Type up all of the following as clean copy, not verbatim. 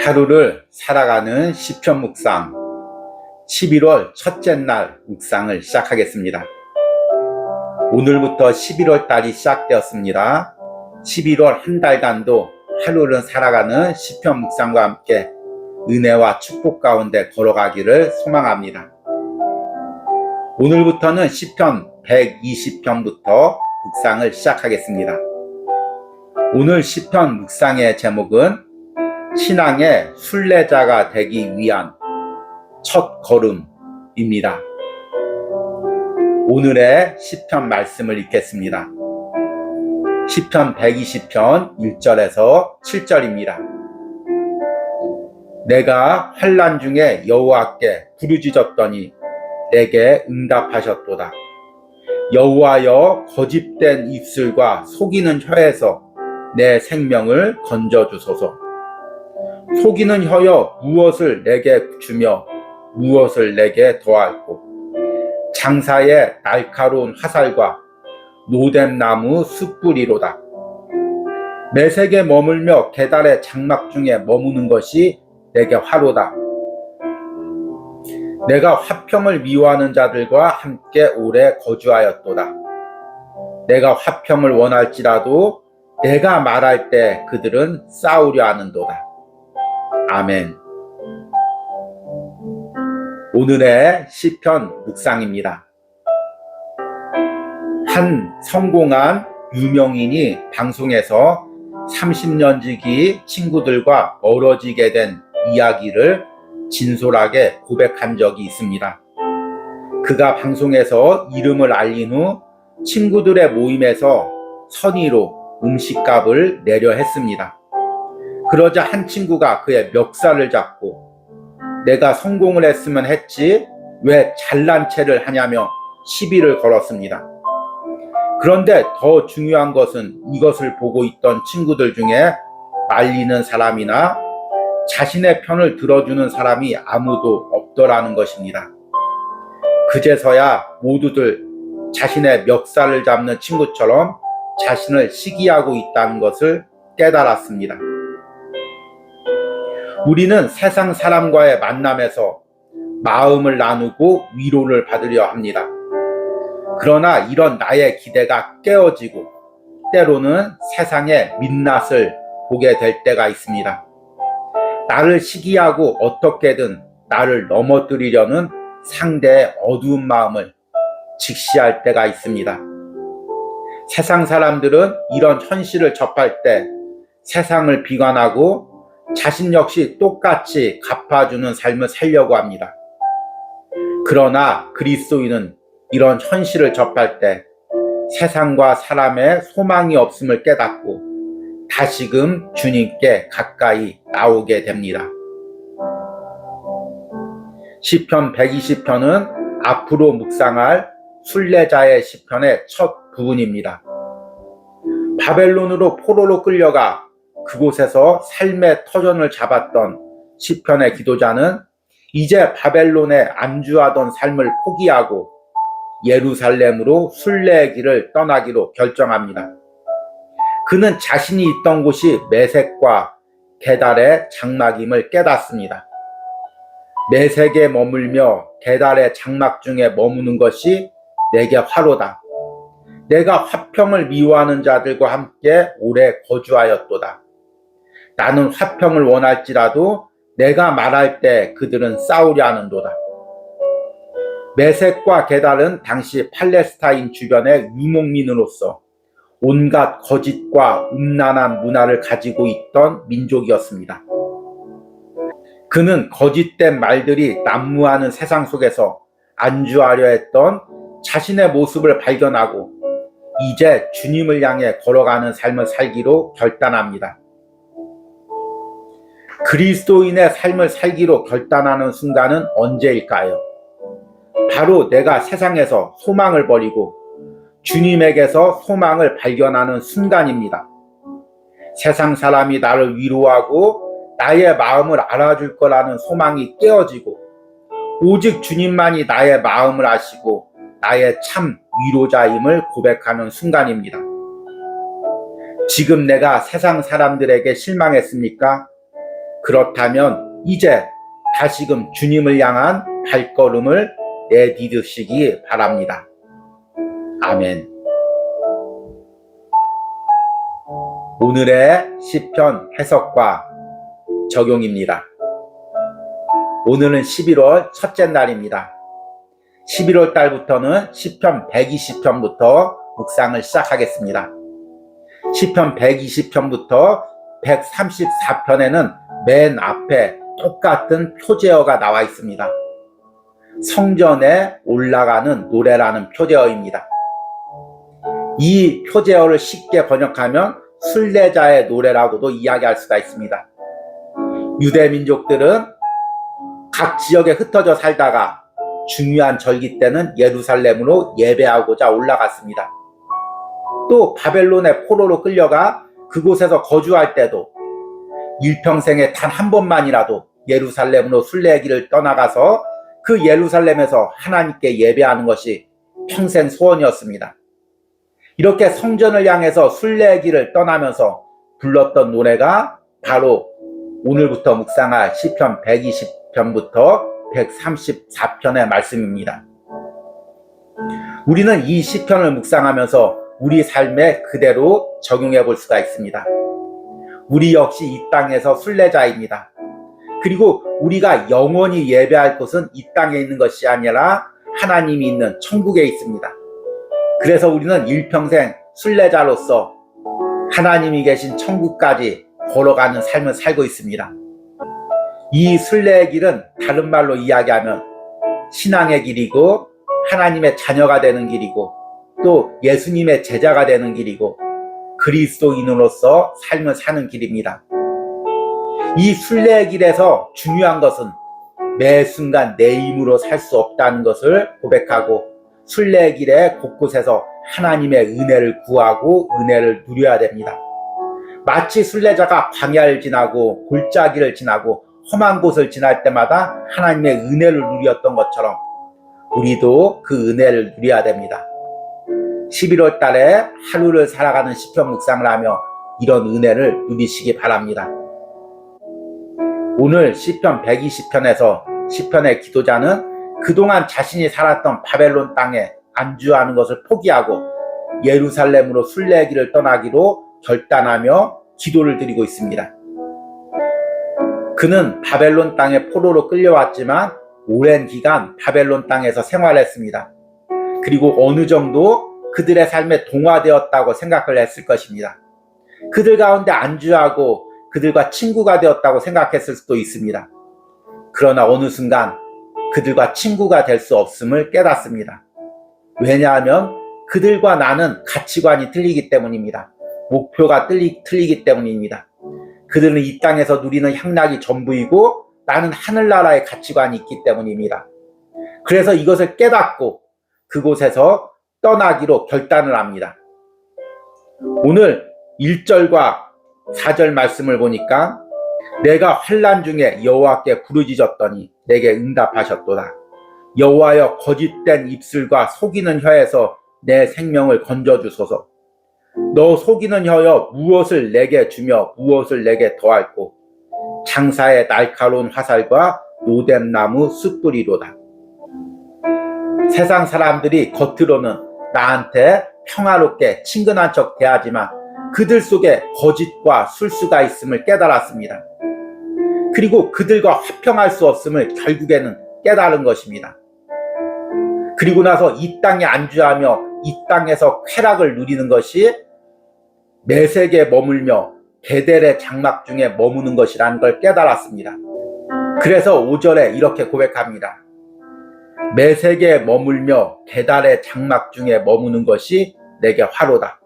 하루를 살아가는 시편 묵상 11월 첫째 날 묵상을 시작하겠습니다. 오늘부터 11월 달이 시작되었습니다. 11월 한 달간도 하루를 살아가는 시편 묵상과 함께 은혜와 축복 가운데 걸어가기를 소망합니다. 오늘부터는 시편 120편부터 묵상을 시작하겠습니다. 오늘 시편 묵상의 제목은 신앙의 순례자가 되기 위한 첫 걸음입니다. 오늘의 시편 말씀을 읽겠습니다. 시편 120편 1절에서 7절입니다. 내가 환난 중에 여호와께 부르짖었더니 내게 응답하셨도다. 여호와여, 거짓된 입술과 속이는 혀에서 내 생명을 건져주소서. 속이는 혀여, 무엇을 내게 주며 무엇을 내게 더할꼬. 장사의 날카로운 화살과 노뎀 나무 숯불이로다. 매색에 머물며 계달의 장막 중에 머무는 것이 내게 화로다. 내가 화평을 미워하는 자들과 함께 오래 거주하였도다. 내가 화평을 원할지라도 내가 말할 때 그들은 싸우려 하는도다. 아멘. 오늘의 시편 묵상입니다. 한 성공한 유명인이 방송에서 30년 지기 친구들과 멀어지게 된 이야기를 진솔하게 고백한 적이 있습니다. 그가 방송에서 이름을 알린 후 친구들의 모임에서 선의로 음식값을 내려 했습니다. 그러자 한 친구가 그의 멱살을 잡고 내가 성공을 했으면 했지 왜 잘난 체를 하냐며 시비를 걸었습니다. 그런데 더 중요한 것은 이것을 보고 있던 친구들 중에 말리는 사람이나 자신의 편을 들어주는 사람이 아무도 없더라는 것입니다. 그제서야 모두들 자신의 멱살을 잡는 친구처럼 자신을 시기하고 있다는 것을 깨달았습니다. 우리는 세상 사람과의 만남에서 마음을 나누고 위로를 받으려 합니다. 그러나 이런 나의 기대가 깨어지고 때로는 세상의 민낯을 보게 될 때가 있습니다. 나를 시기하고 어떻게든 나를 넘어뜨리려는 상대의 어두운 마음을 직시할 때가 있습니다. 세상 사람들은 이런 현실을 접할 때 세상을 비관하고 자신 역시 똑같이 갚아주는 삶을 살려고 합니다. 그러나 그리스도인은 이런 현실을 접할 때 세상과 사람의 소망이 없음을 깨닫고 다시금 주님께 가까이 나오게 됩니다. 시편 120편은 앞으로 묵상할 순례자의 시편의 첫 부분입니다. 바벨론으로 포로로 끌려가 그곳에서 삶의 터전을 잡았던 시편의 기도자는 이제 바벨론에 안주하던 삶을 포기하고 예루살렘으로 순례의 길을 떠나기로 결정합니다. 그는 자신이 있던 곳이 매색과 계달의 장막임을 깨닫습니다. 매색에 머물며 계달의 장막 중에 머무는 것이 내게 화로다. 내가 화평을 미워하는 자들과 함께 오래 거주하였도다. 나는 화평을 원할지라도 내가 말할 때 그들은 싸우려 하는도다. 매색과 계달은 당시 팔레스타인 주변의 유목민으로서 온갖 거짓과 음란한 문화를 가지고 있던 민족이었습니다. 그는 거짓된 말들이 난무하는 세상 속에서 안주하려 했던 자신의 모습을 발견하고 이제 주님을 향해 걸어가는 삶을 살기로 결단합니다. 그리스도인의 삶을 살기로 결단하는 순간은 언제일까요? 바로 내가 세상에서 소망을 버리고 주님에게서 소망을 발견하는 순간입니다. 세상 사람이 나를 위로하고 나의 마음을 알아줄 거라는 소망이 깨어지고 오직 주님만이 나의 마음을 아시고 나의 참 위로자임을 고백하는 순간입니다. 지금 내가 세상 사람들에게 실망했습니까? 그렇다면 이제 다시금 주님을 향한 발걸음을 내디디시기 바랍니다. 아멘. 오늘의 시편 해석과 적용입니다. 오늘은 11월 첫째 날입니다. 11월 달부터는 시편 120편부터 묵상을 시작하겠습니다. 시편 120편부터 134편에는 맨 앞에 똑같은 표제어가 나와 있습니다. 성전에 올라가는 노래라는 표제어입니다. 이 표제어를 쉽게 번역하면 순례자의 노래라고도 이야기할 수가 있습니다. 유대 민족들은 각 지역에 흩어져 살다가 중요한 절기 때는 예루살렘으로 예배하고자 올라갔습니다. 또 바벨론의 포로로 끌려가 그곳에서 거주할 때도 일평생에 단 한 번만이라도 예루살렘으로 순례길을 떠나가서 그 예루살렘에서 하나님께 예배하는 것이 평생 소원이었습니다. 이렇게 성전을 향해서 순례길을 떠나면서 불렀던 노래가 바로 오늘부터 묵상할 시편 120편부터 134편의 말씀입니다. 우리는 이 시편을 묵상하면서 우리 삶에 그대로 적용해 볼 수가 있습니다. 우리 역시 이 땅에서 순례자입니다. 그리고 우리가 영원히 예배할 곳은 이 땅에 있는 것이 아니라 하나님이 있는 천국에 있습니다. 그래서 우리는 일평생 순례자로서 하나님이 계신 천국까지 걸어가는 삶을 살고 있습니다. 이 순례의 길은 다른 말로 이야기하면 신앙의 길이고 하나님의 자녀가 되는 길이고 또 예수님의 제자가 되는 길이고 그리스도인으로서 삶을 사는 길입니다. 이 순례의 길에서 중요한 것은 매 순간 내 힘으로 살 수 없다는 것을 고백하고 순례의 길에 곳곳에서 하나님의 은혜를 구하고 은혜를 누려야 됩니다. 마치 순례자가 광야를 지나고 골짜기를 지나고 험한 곳을 지날 때마다 하나님의 은혜를 누렸던 것처럼 우리도 그 은혜를 누려야 됩니다. 11월 달에 하루를 살아가는 시편 묵상을 하며 이런 은혜를 누리시기 바랍니다. 오늘 시편 120편에서 시편의 기도자는 그동안 자신이 살았던 바벨론 땅에 안주하는 것을 포기하고 예루살렘으로 순례길을 떠나기로 결단하며 기도를 드리고 있습니다. 그는 바벨론 땅에 포로로 끌려왔지만 오랜 기간 바벨론 땅에서 생활했습니다. 그리고 어느 정도 그들의 삶에 동화되었다고 생각을 했을 것입니다. 그들 가운데 안주하고 그들과 친구가 되었다고 생각했을 수도 있습니다. 그러나 어느 순간 그들과 친구가 될 수 없음을 깨닫습니다. 왜냐하면 그들과 나는 가치관이 틀리기 때문입니다. 목표가 틀리기 때문입니다. 그들은 이 땅에서 누리는 향락이 전부이고 나는 하늘나라의 가치관이 있기 때문입니다. 그래서 이것을 깨닫고 그곳에서 떠나기로 결단을 합니다. 오늘 1절과 4절 말씀을 보니까 내가 환난 중에 여호와께 부르짖었더니 내게 응답하셨도다. 여호와여 거짓된 입술과 속이는 혀에서 내 생명을 건져주소서. 너 속이는 혀여 무엇을 내게 주며 무엇을 내게 더할꼬. 장사의 날카로운 화살과 노된 나무 숯불이로다. 세상 사람들이 겉으로는 나한테 평화롭게 친근한 척 대하지만 그들 속에 거짓과 술수가 있음을 깨달았습니다. 그리고 그들과 화평할 수 없음을 결국에는 깨달은 것입니다. 그리고 나서 이 땅에 안주하며 이 땅에서 쾌락을 누리는 것이 메색에 머물며 게델의 장막 중에 머무는 것이라는 걸 깨달았습니다. 그래서 5절에 이렇게 고백합니다. 메색에 머물며 게달의 장막 중에 머무는 것이 내게 화로다.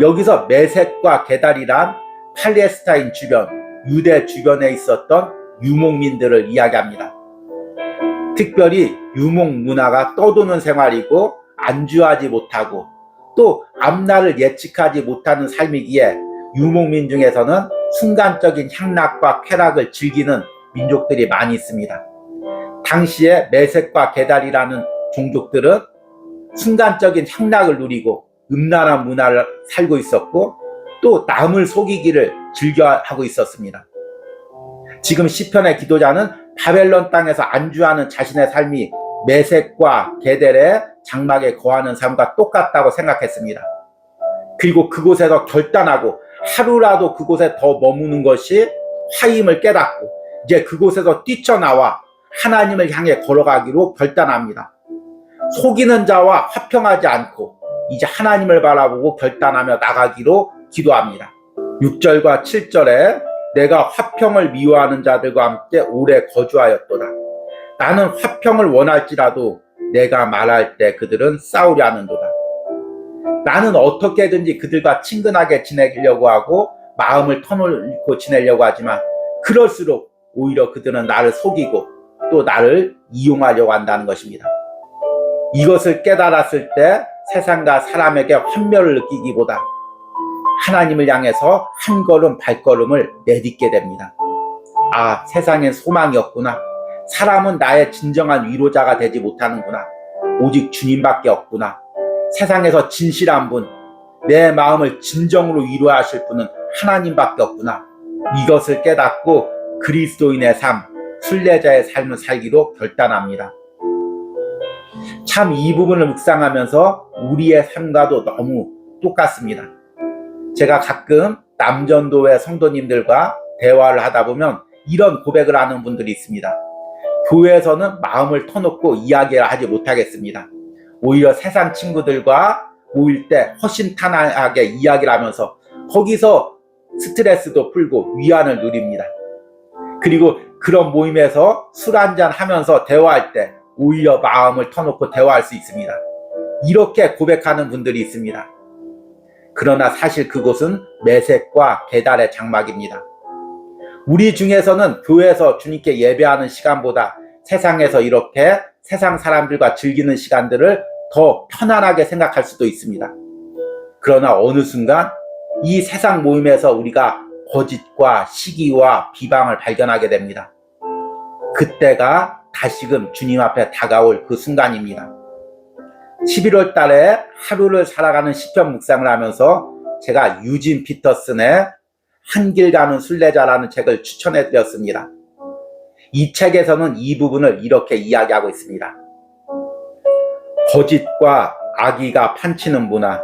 여기서 메색과 게달이란 팔레스타인 주변, 유대 주변에 있었던 유목민들을 이야기합니다. 특별히 유목 문화가 떠도는 생활이고 안주하지 못하고 또 앞날을 예측하지 못하는 삶이기에 유목민 중에서는 순간적인 향락과 쾌락을 즐기는 민족들이 많이 있습니다. 당시에 메색과 게달이라는 종족들은 순간적인 향락을 누리고 음란한 문화를 살고 있었고 또 남을 속이기를 즐겨하고 있었습니다. 지금 시편의 기도자는 바벨론 땅에서 안주하는 자신의 삶이 메섹과 게델의 장막에 거하는 삶과 똑같다고 생각했습니다. 그리고 그곳에서 결단하고 하루라도 그곳에 더 머무는 것이 화임을 깨닫고 이제 그곳에서 뛰쳐나와 하나님을 향해 걸어가기로 결단합니다. 속이는 자와 화평하지 않고 이제 하나님을 바라보고 결단하며 나가기로 기도합니다. 6절과 7절에 내가 화평을 미워하는 자들과 함께 오래 거주하였도다. 나는 화평을 원할지라도 내가 말할 때 그들은 싸우려 하는도다. 나는 어떻게든지 그들과 친근하게 지내려고 하고 마음을 터놓고 지내려고 하지만 그럴수록 오히려 그들은 나를 속이고 또 나를 이용하려고 한다는 것입니다. 이것을 깨달았을 때 세상과 사람에게 환멸을 느끼기보다 하나님을 향해서 한 걸음 발걸음을 내딛게 됩니다. 아, 세상엔 소망이 없구나. 사람은 나의 진정한 위로자가 되지 못하는구나. 오직 주님밖에 없구나. 세상에서 진실한 분, 내 마음을 진정으로 위로하실 분은 하나님밖에 없구나. 이것을 깨닫고 그리스도인의 삶, 순례자의 삶을 살기로 결단합니다. 참 이 부분을 묵상하면서 우리의 삶과도 너무 똑같습니다. 제가 가끔 남전도회 성도님들과 대화를 하다 보면 이런 고백을 하는 분들이 있습니다. 교회에서는 마음을 터놓고 이야기를 하지 못하겠습니다. 오히려 세상 친구들과 모일 때 허심탄회하게 이야기를 하면서 거기서 스트레스도 풀고 위안을 누립니다. 그리고 그런 모임에서 술 한잔 하면서 대화할 때 오히려 마음을 터놓고 대화할 수 있습니다. 이렇게 고백하는 분들이 있습니다. 그러나 사실 그곳은 메섹과 게달의 장막입니다. 우리 중에서는 교회에서 주님께 예배하는 시간보다 세상에서 이렇게 세상 사람들과 즐기는 시간들을 더 편안하게 생각할 수도 있습니다. 그러나 어느 순간 이 세상 모임에서 우리가 거짓과 시기와 비방을 발견하게 됩니다. 그때가 다시금 주님 앞에 다가올 그 순간입니다. 11월 달에 하루를 살아가는 시편 묵상을 하면서 제가 유진 피터슨의 한 길 가는 순례자라는 책을 추천해 드렸습니다. 이 책에서는 이 부분을 이렇게 이야기하고 있습니다. 거짓과 악의가 판치는 문화,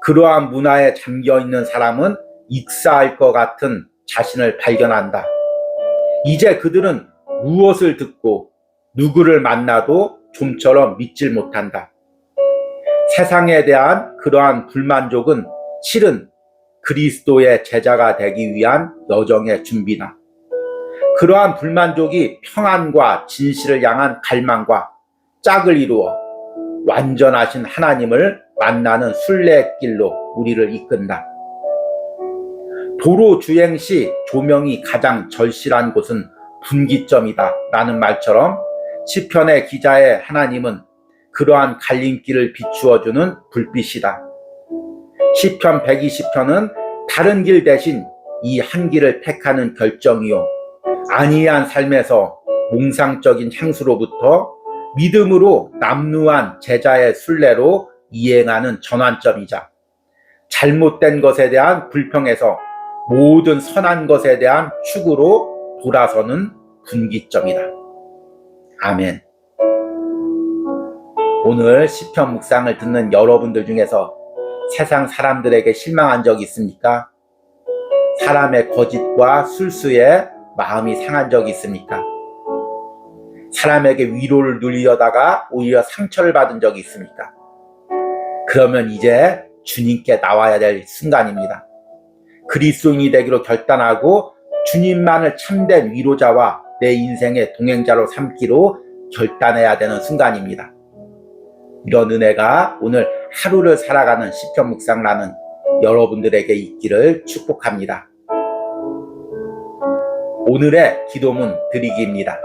그러한 문화에 잠겨있는 사람은 익사할 것 같은 자신을 발견한다. 이제 그들은 무엇을 듣고 누구를 만나도 좀처럼 믿질 못한다. 세상에 대한 그러한 불만족은 실은 그리스도의 제자가 되기 위한 여정의 준비나 그러한 불만족이 평안과 진실을 향한 갈망과 짝을 이루어 완전하신 하나님을 만나는 순례길로 우리를 이끈다. 도로 주행 시 조명이 가장 절실한 곳은 분기점이다 라는 말처럼 시편의 기자의 하나님은 그러한 갈림길을 비추어주는 불빛이다. 시편 120편은 다른 길 대신 이 한 길을 택하는 결정이요 안이한 삶에서 몽상적인 향수로부터 믿음으로 남루한 제자의 순례로 이행하는 전환점이자 잘못된 것에 대한 불평에서 모든 선한 것에 대한 추구로 돌아서는 분기점이다. 아멘. 오늘 시편 묵상을 듣는 여러분들 중에서 세상 사람들에게 실망한 적이 있습니까? 사람의 거짓과 술수에 마음이 상한 적이 있습니까? 사람에게 위로를 누리려다가 오히려 상처를 받은 적이 있습니까? 그러면 이제 주님께 나와야 될 순간입니다. 그리스도인이 되기로 결단하고 주님만을 참된 위로자와 내 인생의 동행자로 삼기로 결단해야 되는 순간입니다. 이런 은혜가 오늘 하루를 살아가는 시편 묵상을 하는 여러분들에게 있기를 축복합니다. 오늘의 기도문 드리기입니다.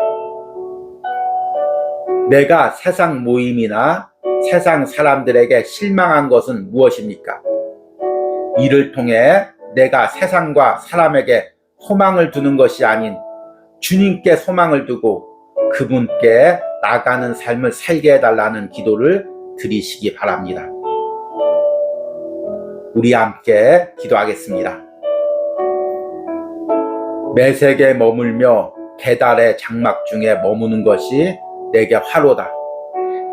내가 세상 모임이나 세상 사람들에게 실망한 것은 무엇입니까? 이를 통해 내가 세상과 사람에게 소망을 두는 것이 아닌 주님께 소망을 두고 그분께 나가는 삶을 살게 해달라는 기도를 드리시기 바랍니다. 우리 함께 기도하겠습니다. 매색에 머물며 계달의 장막 중에 머무는 것이 내게 화로다.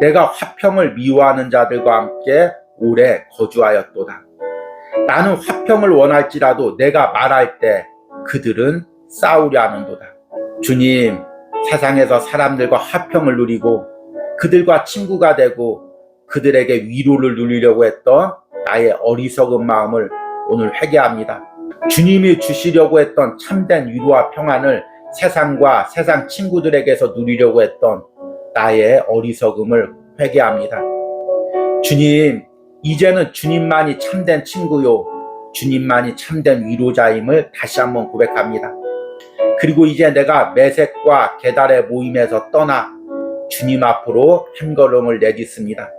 내가 화평을 미워하는 자들과 함께 오래 거주하였도다. 나는 화평을 원할지라도 내가 말할 때 그들은 싸우려 하는도다. 주님, 세상에서 사람들과 화평을 누리고 그들과 친구가 되고 그들에게 위로를 누리려고 했던 나의 어리석은 마음을 오늘 회개합니다. 주님이 주시려고 했던 참된 위로와 평안을 세상과 세상 친구들에게서 누리려고 했던 나의 어리석음을 회개합니다. 주님, 이제는 주님만이 참된 친구요, 주님만이 참된 위로자임을 다시 한번 고백합니다. 그리고 이제 내가 매색과 계달의 모임에서 떠나 주님 앞으로 한 걸음을 내딛습니다.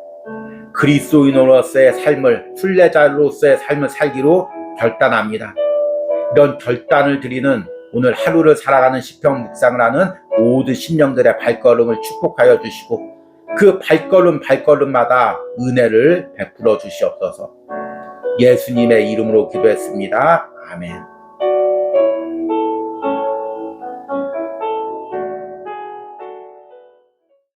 그리스도인으로서의 삶을, 순례자로서의 삶을 살기로 결단합니다. 이런 결단을 드리는 오늘 하루를 살아가는 시편 묵상을 하는 모든 심령들의 발걸음을 축복하여 주시고 그 발걸음마다 은혜를 베풀어 주시옵소서. 예수님의 이름으로 기도했습니다. 아멘.